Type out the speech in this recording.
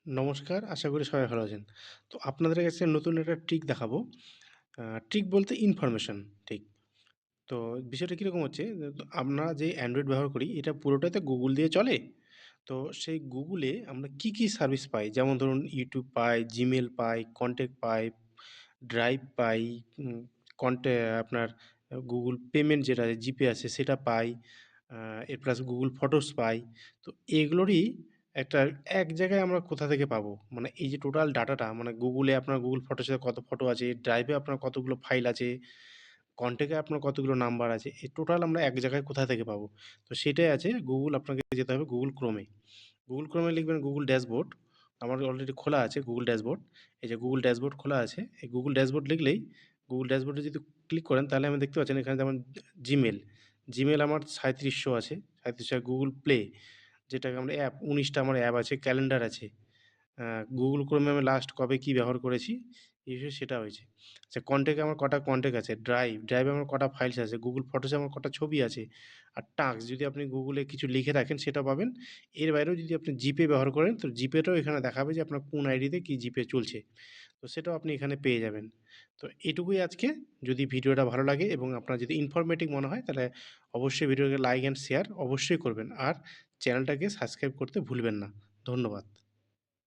নমস্কার, আশা করি সবাই ভালো আছেন। তো আপনাদের কাছে নতুন একটা ট্রিক দেখাবো। ট্রিক বলতে ইনফরমেশন ঠিক। তো বিষয়টা কীরকম হচ্ছে, আমরা যে অ্যান্ড্রয়েড ব্যবহার করি এটা পুরোটাই তো গুগল দিয়ে চলে। তো সেই গুগলে আমরা কী সার্ভিস পাই? যেমন ধরুন ইউটিউব পাই, জিমেল পাই, কন্ট্যাক্ট পাই, ড্রাইভ পাই, উম কন্ট্যা আপনার গুগল পেমেন্ট যেটা জিপে আছে সেটা পাই। আ এর প্লাস গুগল ফটোস পাই। তো এগুলোরই একটা এক জায়গায় আমরা কোথা থেকে পাবো? মানে এই যে টোটাল ডাটাটা মানে গুগলে আপনার গুগল ফটোসে কত ফটো আছে, ড্রাইভে আপনার কতগুলো ফাইল আছে, কন্ট্যাক্টে আপনার কতগুলো নাম্বার আছে, এই টোটাল আমরা এক জায়গায় কোথা থেকে পাবো? তো সেটাই আছে গুগল আপনাকে যেতে হবে গুগল ক্রোমে। গুগল ক্রোমে লিখবেন গুগল ড্যাশবোর্ড। আমার অলরেডি খোলা আছে গুগল ড্যাশবোর্ড। এই যে গুগল ড্যাশবোর্ড খোলা আছে। এই গুগল ড্যাশবোর্ড লিখলেই গুগল ড্যাশবোর্ডে যদি ক্লিক করেন তাহলে আমি দেখতে পাচ্ছেন এখানে যেমন জিমেল। জিমেল আমার ৩৭০০ আছে। ৩৭০০ গুগল প্লে যেটাকে আমরা অ্যাপ ১৯ টা আমার অ্যাপ আছে, ক্যালেন্ডার আছে। আ গুগল ক্রোমে আমি লাস্ট কবে কী ব্যবহার করেছি, এই বিষয়ে সেটা হয়েছে। আচ্ছা কন্ট্যাক্টে আমার কটা কন্ট্যাক্ট আছে, ড্রাইভে আমার কটা ফাইলস আছে, গুগল ফটোসে আমার কটা ছবি আছে। আর টাস্ক যদি আপনি গুগলে কিছু লিখে রাখেন সেটা পাবেন। এর বাইরেও যদি আপনি জিপে ব্যবহার করেন তো জিপেটাও এখানে দেখাবে যে আপনার কোন আইডিতে কি জিপে চলছে। তো সেটাও আপনি এখানে পেয়ে যাবেন। তো এটুকুই আজকে। যদি ভিডিওটা ভালো লাগে এবং আপনার যদি ইনফরমেটিভ মনে হয় তাহলে অবশ্যই ভিডিওকে লাইক অ্যান্ড শেয়ার অবশ্যই করবেন। আর চ্যানেলটাকে সাবস্ক্রাইব করতে ভুলবেন না। ধন্যবাদ।